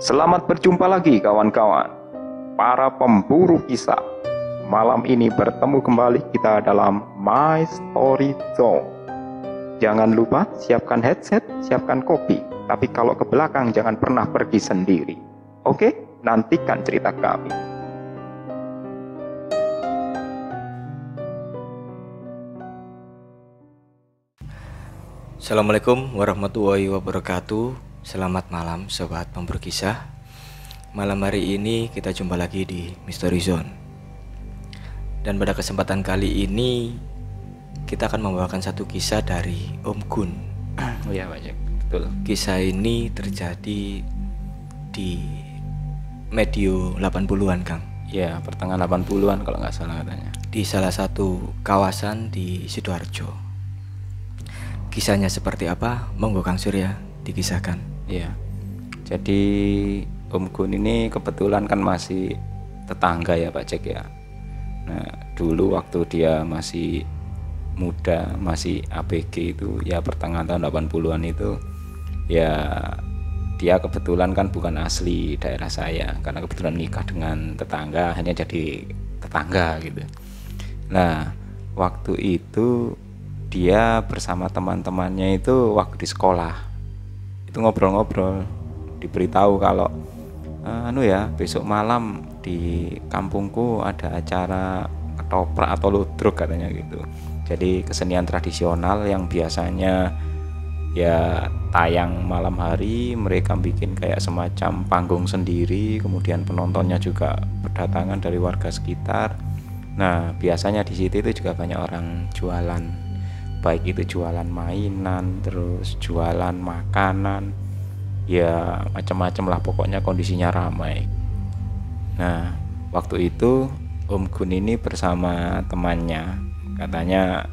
Selamat berjumpa lagi kawan-kawan, para pemburu kisah. Malam ini bertemu kembali kita dalam My Story Zone. Jangan lupa siapkan headset, siapkan kopi. Tapi kalau ke belakang jangan pernah pergi sendiri. Oke, nantikan cerita kami. Assalamualaikum warahmatullahi wabarakatuh. Selamat malam sobat pemburu kisah. Malam hari ini kita jumpa lagi di Mystery Zone. Dan pada kesempatan kali ini kita akan membawakan satu kisah dari Om Gun. Oh iya Pak Jack, betul. Kisah ini terjadi di medio 80-an Kang. Ya, pertengahan 80-an kalau nggak salah katanya. Di salah satu kawasan di Sidoarjo. Kisahnya seperti apa? Monggo Kang Surya dikisahkan. Iya. Jadi Om Gun ini kebetulan kan masih tetangga ya Pak Jack ya. Nah, dulu waktu dia masih muda, masih ABG itu ya pertengahan tahun 80-an itu ya, dia kebetulan kan bukan asli daerah saya karena kebetulan nikah dengan tetangga, hanya jadi tetangga gitu. Nah, waktu itu dia bersama teman-temannya itu waktu di sekolah itu ngobrol-ngobrol, diberitahu kalau besok malam di kampungku ada acara ketoprak atau ludruk katanya gitu. Jadi kesenian tradisional yang biasanya ya tayang malam hari, mereka bikin kayak semacam panggung sendiri, kemudian penontonnya juga berdatangan dari warga sekitar. Nah, biasanya di situ itu juga banyak orang jualan, baik itu jualan mainan, terus jualan makanan, ya macam-macam lah, pokoknya kondisinya ramai. Nah, waktu itu Om Gun ini bersama temannya, katanya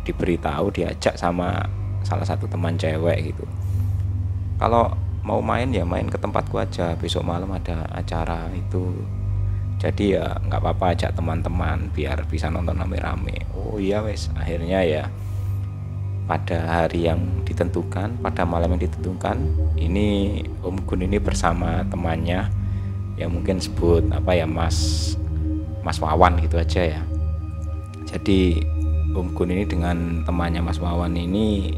diberitahu, diajak sama salah satu teman cewek gitu, kalau mau main ya main ke tempatku aja, besok malam ada acara itu. Jadi ya nggak apa-apa, ajak teman-teman biar bisa nonton rame-rame. Oh iya wes, akhirnya ya pada hari yang ditentukan, pada malam yang ditentukan, ini Om Gun ini bersama temannya, yang mungkin sebut apa ya, Mas Wawan gitu aja ya. Jadi Om Gun ini dengan temannya Mas Wawan ini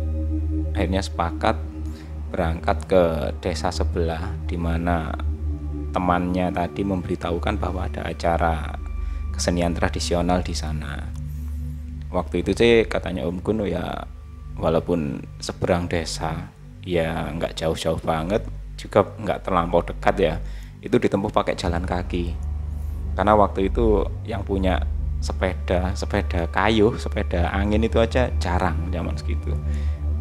akhirnya sepakat berangkat ke desa sebelah, di mana temannya tadi memberitahukan bahwa ada acara kesenian tradisional di sana. Waktu itu sih katanya Om Gun ya, walaupun seberang desa, ya nggak jauh-jauh banget, juga nggak terlampau dekat ya, itu ditempuh pakai jalan kaki. Karena waktu itu yang punya sepeda kayu, sepeda angin itu aja jarang zaman segitu.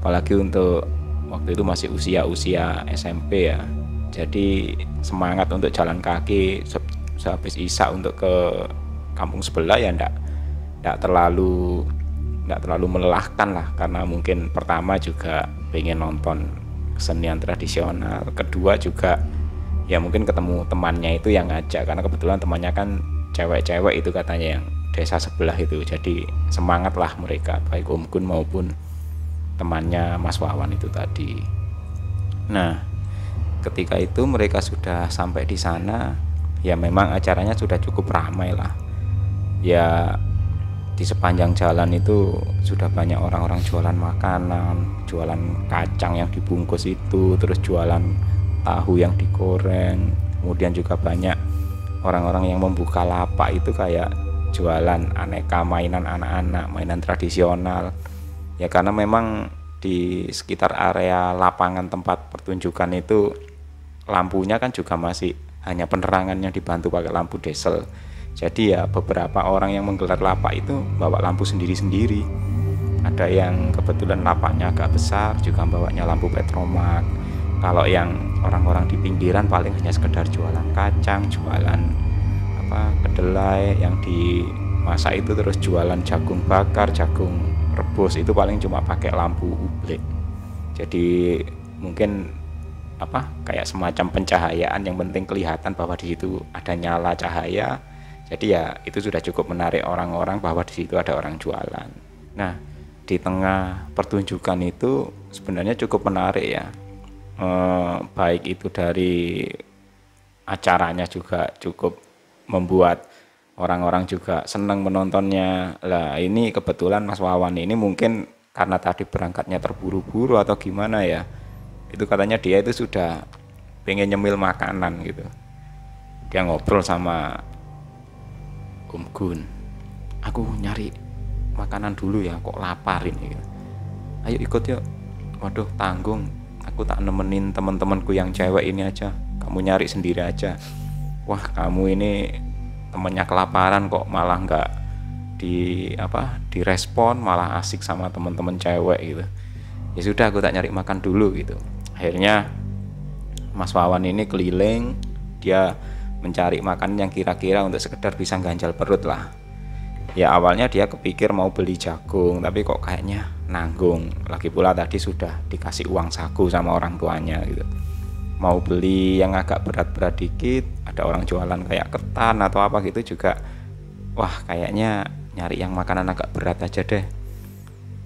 Apalagi untuk waktu itu masih usia SMP ya. Jadi semangat untuk jalan kaki sehabis isya untuk ke kampung sebelah ya nggak terlalu melelahkan lah, karena mungkin pertama juga pengen nonton kesenian tradisional, kedua juga ya mungkin ketemu temannya itu yang ngajak, karena kebetulan temannya kan cewek-cewek itu katanya yang desa sebelah itu. Jadi semangat lah mereka, baik Om Gun maupun temannya Mas Wawan itu tadi. Nah, ketika itu mereka sudah sampai di sana, ya memang acaranya sudah cukup ramai lah ya. Di sepanjang jalan itu sudah banyak orang-orang jualan makanan, jualan kacang yang dibungkus itu, terus jualan tahu yang digoreng, kemudian juga banyak orang-orang yang membuka lapak itu kayak jualan aneka mainan anak-anak, mainan tradisional ya. Karena memang di sekitar area lapangan tempat pertunjukan itu lampunya kan juga masih hanya penerangan yang dibantu pakai lampu diesel. Jadi ya beberapa orang yang menggelar lapak itu bawa lampu sendiri-sendiri. Ada yang kebetulan lapaknya agak besar juga bawanya lampu petromak. Kalau yang orang-orang di pinggiran paling hanya sekedar jualan kacang, jualan kedelai yang dimasak itu, terus jualan jagung bakar, jagung rebus itu paling cuma pakai lampu ublek. Jadi mungkin kayak semacam pencahayaan, yang penting kelihatan bahwa di situ ada nyala cahaya. Jadi ya itu sudah cukup menarik orang-orang bahwa di situ ada orang jualan. Nah, di tengah pertunjukan itu sebenarnya cukup menarik ya, baik itu dari acaranya juga cukup membuat orang-orang juga senang menontonnya. Lah ini kebetulan Mas Wawan ini mungkin karena tadi berangkatnya terburu-buru atau gimana ya, itu katanya dia itu sudah pengen nyemil makanan gitu. Dia ngobrol sama Om Gun, aku nyari makanan dulu ya, kok lapar ini gitu. Ayo ikut yuk. Waduh tanggung, aku tak nemenin teman-temanku yang cewek ini aja, kamu nyari sendiri aja. Wah kamu ini temennya kelaparan kok malah nggak direspon, malah asik sama teman-teman cewek gitu. Ya sudah aku tak nyari makan dulu gitu. Akhirnya Mas Wawan ini keliling, dia mencari makan yang kira-kira untuk sekedar bisa ganjal perut lah. Ya awalnya dia kepikir mau beli jagung, tapi kok kayaknya nanggung. Lagi pula tadi sudah dikasih uang saku sama orang tuanya gitu. Mau beli yang agak berat-berat dikit, ada orang jualan kayak ketan atau apa gitu juga. Wah kayaknya nyari yang makanan agak berat aja deh.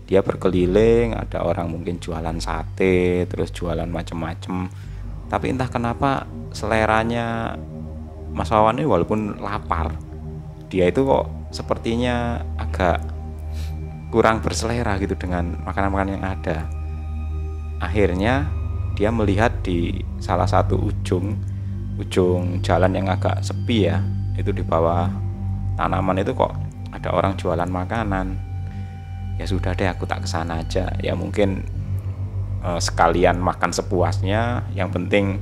Dia berkeliling, ada orang mungkin jualan sate, terus jualan macem-macem. Tapi entah kenapa seleranya Mas Wawan ini walaupun lapar, dia itu kok sepertinya agak kurang berselera gitu dengan makanan-makanan yang ada. Akhirnya dia melihat di salah satu ujung jalan yang agak sepi ya, itu di bawah tanaman itu kok ada orang jualan makanan. Ya sudah deh aku tak kesana aja, ya mungkin sekalian makan sepuasnya, yang penting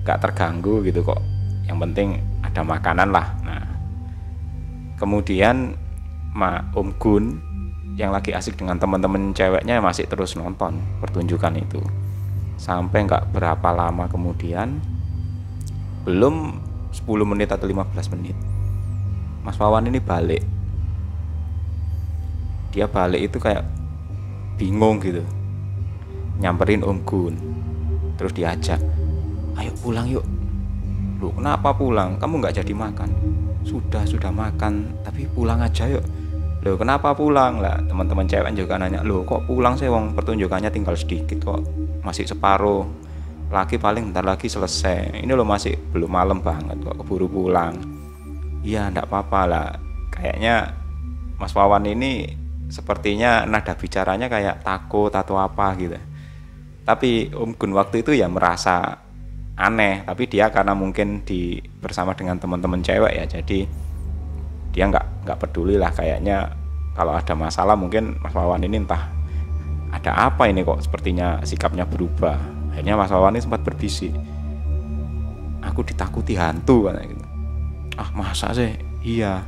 gak terganggu gitu kok, yang penting ada makanan lah. Nah kemudian Om Gun yang lagi asik dengan teman-teman ceweknya masih terus nonton pertunjukan itu. Sampai nggak berapa lama kemudian, belum 10 menit atau 15 menit, Mas Wawan ini balik. Dia balik itu kayak bingung gitu, nyamperin Om Gun, terus diajak, ayo pulang yuk. Loh kenapa pulang? Kamu nggak jadi makan? Sudah makan, tapi pulang aja yuk. Loh kenapa pulang? Lah teman-teman cewek juga nanya, loh kok pulang sih, wong pertunjukannya tinggal sedikit kok, masih separuh lagi, paling bentar lagi selesai. Ini loh masih belum malam banget kok keburu pulang. Iya enggak apa-apa lah. Kayaknya Mas Wawan ini sepertinya nada bicaranya kayak takut atau apa gitu. Tapi Om Gun waktu itu ya merasa aneh, tapi dia karena mungkin bersama dengan teman-teman cewek ya, jadi dia nggak peduli lah. Kayaknya kalau ada masalah mungkin Mas Wawan ini entah ada apa ini kok sepertinya sikapnya berubah. Akhirnya Mas Wawan ini sempat berbisik, aku ditakuti hantu katanya gitu. Ah masa sih? Iya.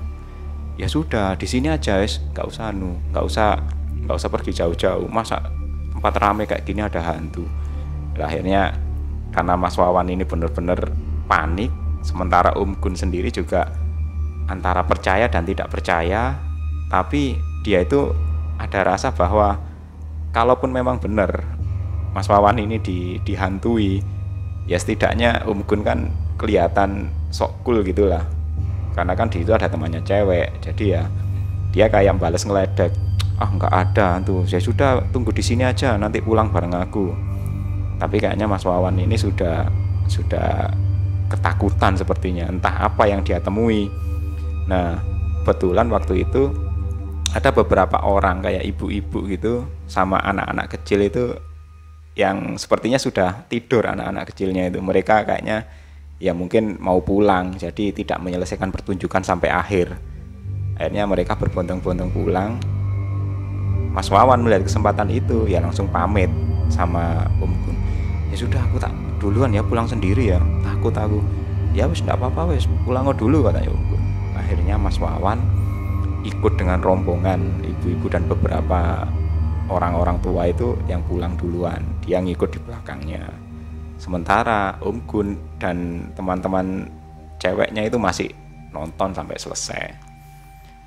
Ya sudah di sini aja wes, nggak usah pergi jauh-jauh. Masa tempat ramai kayak gini ada hantu? Nah, akhirnya karena Mas Wawan ini benar-benar panik, sementara Om Gun sendiri juga antara percaya dan tidak percaya, tapi dia itu ada rasa bahwa kalaupun memang benar Mas Wawan ini dihantui, ya setidaknya Om Gun kan kelihatan sok cool gitulah, karena kan di situ ada temannya cewek. Jadi ya dia kayak balas ngeledek, ah nggak ada hantu, ya sudah tunggu di sini aja, nanti pulang bareng aku. Tapi kayaknya Mas Wawan ini sudah ketakutan sepertinya, entah apa yang dia temui. Nah kebetulan waktu itu ada beberapa orang kayak ibu-ibu gitu sama anak-anak kecil itu yang sepertinya sudah tidur. Anak-anak kecilnya itu mereka kayaknya ya mungkin mau pulang, jadi tidak menyelesaikan pertunjukan sampai akhir. Akhirnya mereka berbondong-bondong pulang. Mas Wawan melihat kesempatan itu ya langsung pamit sama Om Gun, ya sudah aku tak duluan ya, pulang sendiri ya, takut aku. Ya wis enggak apa-apa wis, pulang dulu katanya Om Gun. Akhirnya Mas Wawan ikut dengan rombongan ibu-ibu dan beberapa orang-orang tua itu yang pulang duluan, dia ngikut di belakangnya. Sementara Om Gun dan teman-teman ceweknya itu masih nonton sampai selesai.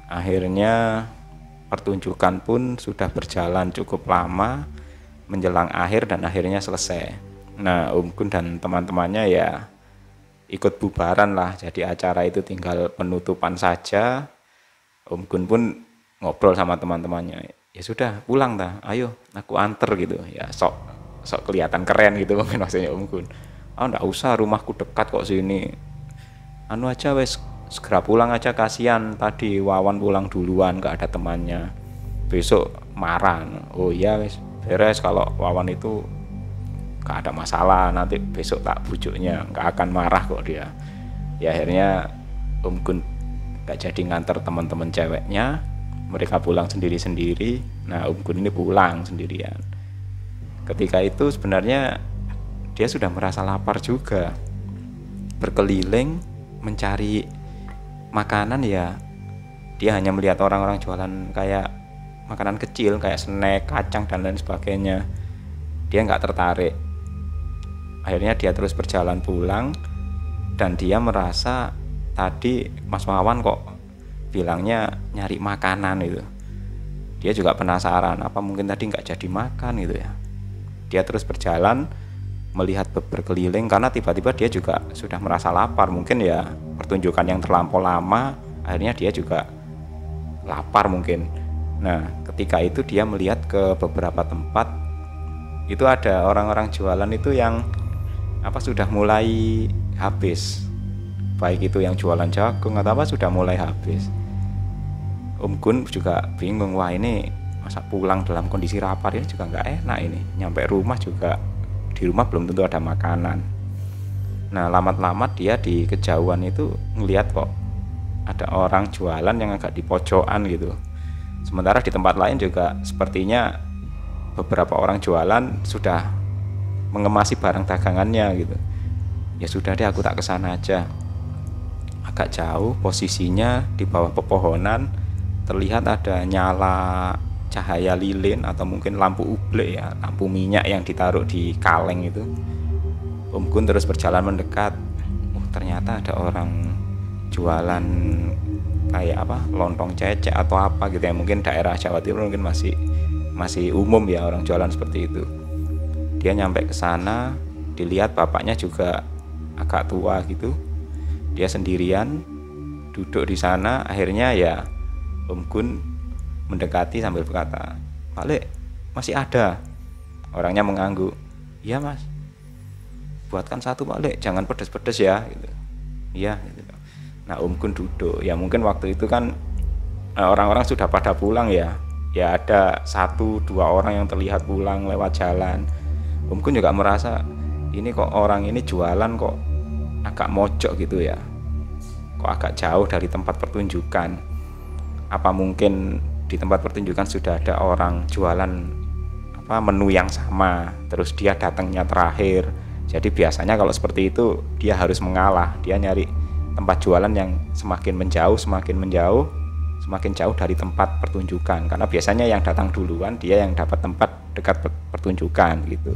Akhirnya pertunjukan pun sudah berjalan cukup lama menjelang akhir dan akhirnya selesai. Nah Om Gun dan teman-temannya ya ikut bubaran lah, jadi acara itu tinggal penutupan saja. Om Gun pun ngobrol sama teman-temannya, ya sudah pulang dah, ayo aku anter gitu ya, sok kelihatan keren gitu mungkin maksudnya Om Gun. Ah enggak usah, rumahku dekat kok sini. anu aja wes segera pulang aja, kasihan tadi Wawan pulang duluan gak ada temannya, besok marah. Oh iya wes beres, kalau Wawan itu gak ada masalah, nanti besok tak bujuknya, gak akan marah kok dia. Ya akhirnya Om Gun gak jadi nganter teman-teman ceweknya, mereka pulang sendiri-sendiri. Nah Om Gun ini pulang sendirian. Ketika itu sebenarnya dia sudah merasa lapar juga, berkeliling mencari makanan. Ya dia hanya melihat orang-orang jualan kayak makanan kecil, kayak snack, kacang dan lain sebagainya. Dia nggak tertarik. Akhirnya dia terus berjalan pulang, dan dia merasa tadi Mas Wawan kok bilangnya nyari makanan itu. Dia juga penasaran, apa mungkin tadi nggak jadi makan gitu ya. Dia terus berjalan melihat berkeliling, karena tiba-tiba dia juga sudah merasa lapar. Mungkin ya pertunjukan yang terlampau lama, akhirnya dia juga lapar mungkin. Nah ketika itu dia melihat ke beberapa tempat, itu ada orang-orang jualan itu yang sudah mulai habis, baik itu yang jualan jagung atau apa sudah mulai habis. Om Gun juga bingung, wah ini masa pulang dalam kondisi lapar ini juga nggak enak ini. Nyampe rumah juga, di rumah belum tentu ada makanan. Nah lamat-lamat dia di kejauhan itu ngelihat kok ada orang jualan yang agak di pojokan gitu. Sementara di tempat lain juga sepertinya beberapa orang jualan sudah mengemasi barang dagangannya gitu. Ya sudah deh, aku tak kesana aja. Agak jauh posisinya, di bawah pepohonan terlihat ada nyala cahaya lilin atau mungkin lampu ublek ya, lampu minyak yang ditaruh di kaleng itu. Om Gun terus berjalan mendekat. Ternyata ada orang jualan kayak lontong cecek atau apa gitu ya, mungkin daerah Jawa Timur mungkin masih umum ya orang jualan seperti itu. Dia nyampe ke sana, dilihat bapaknya juga agak tua gitu. Dia sendirian duduk di sana. Akhirnya ya Om Gun mendekati sambil berkata, "Pak Lek, masih ada?" Orangnya mengangguk. "Iya Mas, buatkan satu Pak Lek, jangan pedes-pedes ya," gitu. "Iya," gitu. Nah Om Gun duduk. Ya mungkin waktu itu kan orang-orang sudah pada pulang ya. Ya ada 1-2 orang yang terlihat pulang lewat jalan. Om Gun juga merasa, ini kok orang ini jualan kok agak mojok gitu ya, kok agak jauh dari tempat pertunjukan. Apa mungkin di tempat pertunjukan sudah ada orang jualan menu yang sama, terus dia datangnya terakhir. Jadi biasanya kalau seperti itu dia harus mengalah, dia nyari tempat jualan yang semakin jauh dari tempat pertunjukan, karena biasanya yang datang duluan dia yang dapat tempat dekat pertunjukan gitu.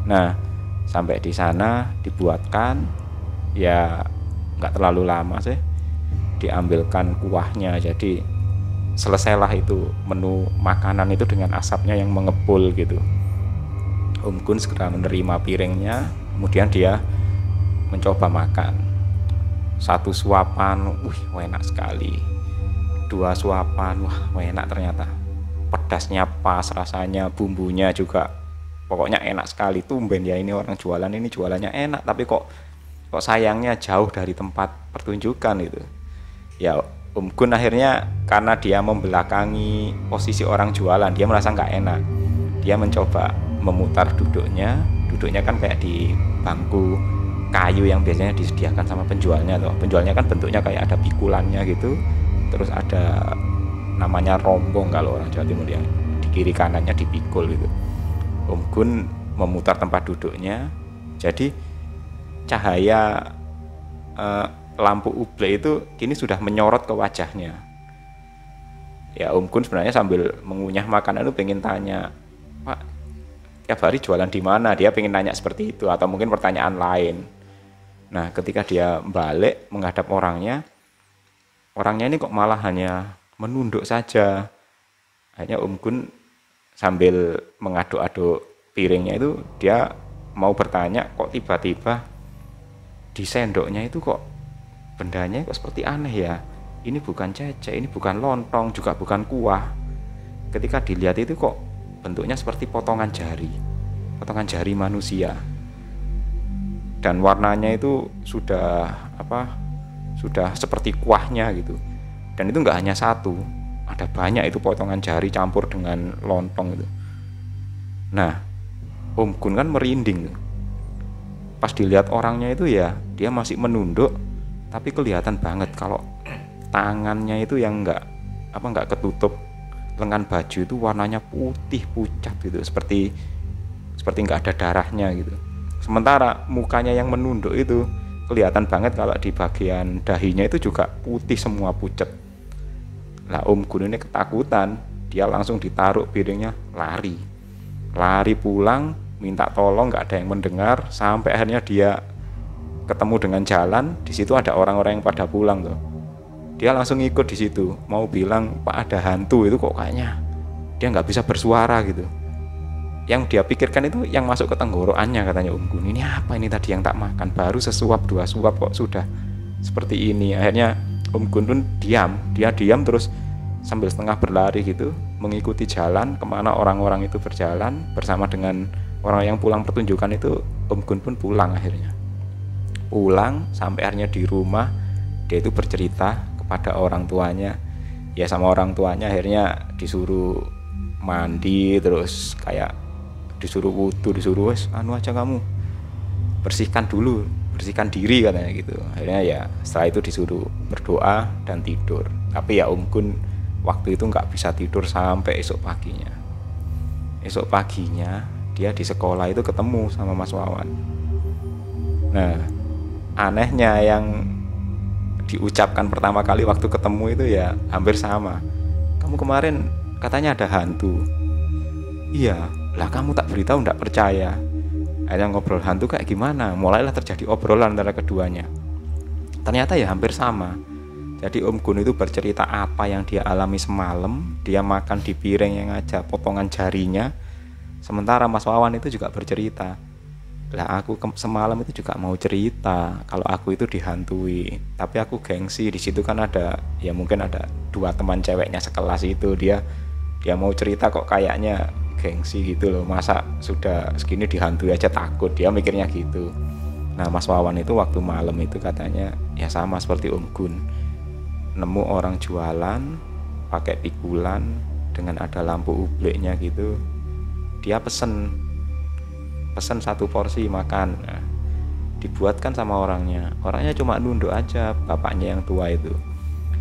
Nah sampai di sana dibuatkan, ya nggak terlalu lama sih, diambilkan kuahnya. Jadi selesailah itu menu makanan itu dengan asapnya yang mengepul gitu. Om Gun segera menerima piringnya, kemudian dia mencoba makan. 1 suapan, enak sekali. 2 suapan, enak ternyata. Pedasnya pas, rasanya, bumbunya juga pokoknya enak sekali. Tumben ya ini orang jualan ini jualannya enak, tapi kok sayangnya jauh dari tempat pertunjukan itu. Ya Om Gun akhirnya karena dia membelakangi posisi orang jualan, dia merasa nggak enak. Dia mencoba memutar duduknya kan kayak di bangku kayu yang biasanya disediakan sama penjualnya tuh. Penjualnya kan bentuknya kayak ada pikulannya gitu, terus ada namanya rombong kalau orang Jawa Timur, yang di kiri kanannya dipikul gitu. Om Gun memutar tempat duduknya, jadi cahaya lampu ublek itu kini sudah menyorot ke wajahnya. Ya Om Gun sebenarnya sambil mengunyah makanan itu pengen tanya, "Pak, tiap hari jualan di mana?" Dia pengen nanya seperti itu, atau mungkin pertanyaan lain. Nah ketika dia balik menghadap orangnya ini kok malah hanya menunduk saja. Akhirnya Om Gun sambil mengaduk-aduk piringnya itu, dia mau bertanya, kok tiba-tiba di sendoknya itu kok bendanya kok seperti aneh ya. Ini bukan cecek, ini bukan lontong, juga bukan kuah. Ketika dilihat itu kok bentuknya seperti potongan jari manusia. Dan warnanya itu sudah sudah seperti kuahnya gitu. Dan itu nggak hanya satu, ada banyak itu potongan jari campur dengan lontong itu. Nah, Om Gun kan merinding. Pas dilihat orangnya itu ya dia masih menunduk, tapi kelihatan banget kalau tangannya itu yang nggak ketutup lengan baju itu warnanya putih pucat gitu, seperti nggak ada darahnya gitu. Sementara mukanya yang menunduk itu kelihatan banget kalau di bagian dahinya itu juga putih semua, pucat. Lah Om Gun ini ketakutan, dia langsung ditaruh piringnya, lari pulang, minta tolong, nggak ada yang mendengar, sampai akhirnya dia ketemu dengan jalan. Di situ ada orang-orang yang pada pulang tuh. Dia langsung ikut di situ, mau bilang Pak ada hantu itu kok kayaknya. Dia nggak bisa bersuara gitu. Yang dia pikirkan itu yang masuk ke tenggorokannya, katanya Om Gun. Ini apa ini tadi yang tak makan? Baru sesuap 2 suap kok sudah seperti ini. Akhirnya Om Gun pun diam terus sambil setengah berlari gitu, mengikuti jalan kemana orang-orang itu berjalan bersama dengan orang yang pulang pertunjukan itu. Om Gun pun pulang sampai akhirnya di rumah dia itu bercerita kepada orang tuanya. Ya sama orang tuanya akhirnya disuruh mandi, terus kayak disuruh wudu, disuruh aja kamu bersihkan diri katanya gitu. Akhirnya ya setelah itu disuruh berdoa dan tidur. Tapi ya Om Gun waktu itu nggak bisa tidur sampai esok paginya dia di sekolah itu ketemu sama Mas Wawan. Nah, anehnya yang diucapkan pertama kali waktu ketemu itu ya hampir sama. Kamu kemarin katanya ada hantu. Iya, lah kamu tak beritahu, nggak percaya. Akhirnya ngobrol hantu kayak gimana, mulailah terjadi obrolan antara keduanya. Ternyata ya hampir sama. Jadi Om Gun itu bercerita apa yang dia alami semalam, dia makan di piring yang aja potongan jarinya. Sementara Mas Wawan itu juga bercerita, lah aku semalam itu juga mau cerita kalau aku itu dihantui, tapi aku gengsi. Di situ kan ada, ya mungkin ada 2 teman ceweknya sekelas itu, dia mau cerita kok kayaknya gengsi gitu loh, masa sudah segini dihantui aja takut, dia mikirnya gitu. Nah Mas Wawan itu waktu malam itu katanya ya sama seperti Om Gun, nemu orang jualan pakai pikulan dengan ada lampu ubliknya gitu. Dia pesen 1 porsi makan. Nah, dibuatkan sama orangnya cuma nunduk aja, bapaknya yang tua itu.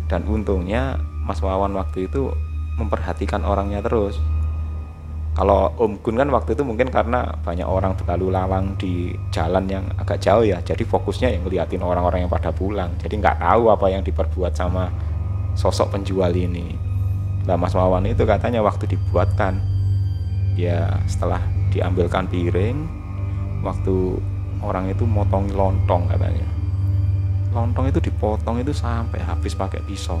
Dan untungnya Mas Wawan waktu itu memperhatikan orangnya terus. Kalau Om Gun kan waktu itu mungkin karena banyak orang berlalu lalang di jalan yang agak jauh ya, jadi fokusnya yang ngeliatin orang-orang yang pada pulang, jadi nggak tahu apa yang diperbuat sama sosok penjual ini. Nah Mas Wawan itu katanya waktu dibuatkan, ya setelah diambilkan piring, waktu orang itu motongi lontong, katanya lontong itu dipotong itu sampai habis pakai pisau,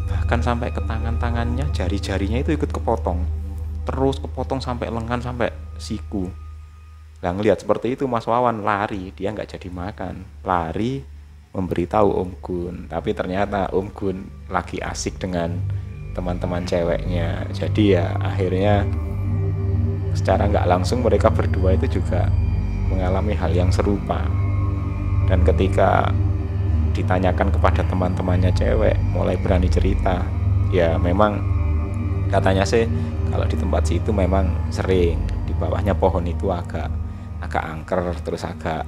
bahkan sampai ke tangannya, jari-jarinya itu ikut kepotong, terus kepotong sampai lengan, sampai siku. Nah ngelihat seperti itu Mas Wawan lari, dia nggak jadi makan, lari memberitahu Om Gun. Tapi ternyata Om Gun lagi asik dengan teman-teman ceweknya. Jadi ya akhirnya secara nggak langsung mereka berdua itu juga mengalami hal yang serupa. Dan ketika ditanyakan kepada teman-temannya cewek, mulai berani cerita. Ya memang katanya sih kalau di tempat situ memang sering di bawahnya pohon itu agak angker, terus agak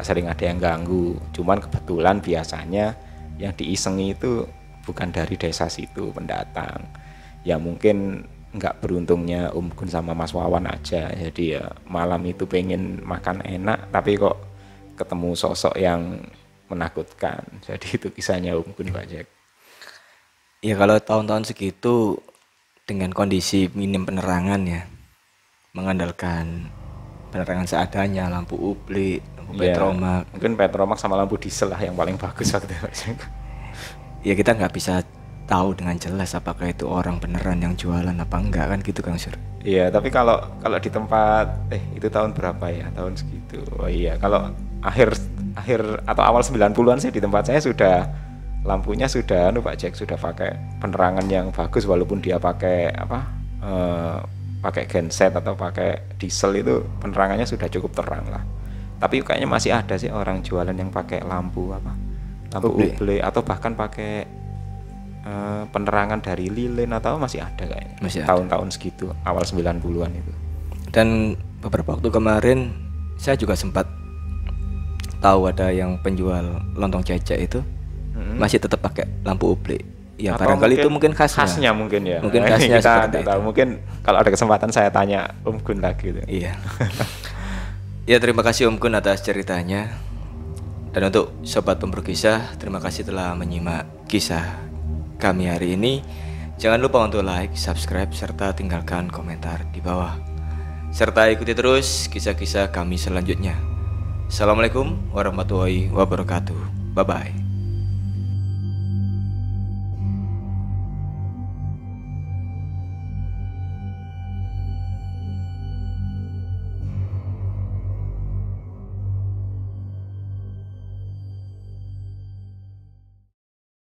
sering ada yang ganggu. Cuman kebetulan biasanya yang diisengi itu bukan dari desa situ, pendatang. Ya mungkin nggak beruntungnya Om Gun sama Mas Wawan aja. Jadi ya malam itu pengen makan enak, tapi kok ketemu sosok yang menakutkan. Jadi itu kisahnya Om Gun, Pak Jack. Ya kalau tahun-tahun segitu dengan kondisi minim penerangan ya, mengandalkan penerangan seadanya, lampu ublik, lampu petromak. Mungkin petromak sama lampu diesel lah yang paling bagus waktu itu. Ya kita nggak bisa tahu dengan jelas apakah itu orang beneran yang jualan apa enggak kan gitu Kang Sur. Iya, tapi kalau di tempat itu tahun berapa ya? Tahun segitu. Oh iya, kalau akhir atau awal 90-an sih di tempat saya sudah lampunya sudah Pak Jack sudah pakai penerangan yang bagus, walaupun dia pakai pakai genset atau pakai diesel, itu penerangannya sudah cukup terang lah. Tapi kayaknya masih ada sih orang jualan yang pakai lampu lampu uble atau bahkan pakai penerangan dari lilin atau masih ada kayaknya. Masih ada. Tahun-tahun segitu, awal 90-an itu. Dan beberapa waktu kemarin saya juga sempat tahu ada yang penjual lontong cecek itu masih tetap pakai lampu uble. Ya Atau barangkali itu mungkin khasnya mungkin ya. Mungkin khasnya kita seperti tidak tahu. Mungkin kalau ada kesempatan saya tanya Om Gun lagi gitu. Iya. Ya terima kasih Om Gun atas ceritanya. Dan untuk sobat pemburu kisah, terima kasih telah menyimak kisah kami hari ini. Jangan lupa untuk like, subscribe, serta tinggalkan komentar di bawah. Serta ikuti terus kisah-kisah kami selanjutnya. Assalamualaikum warahmatullahi wabarakatuh. Bye-bye.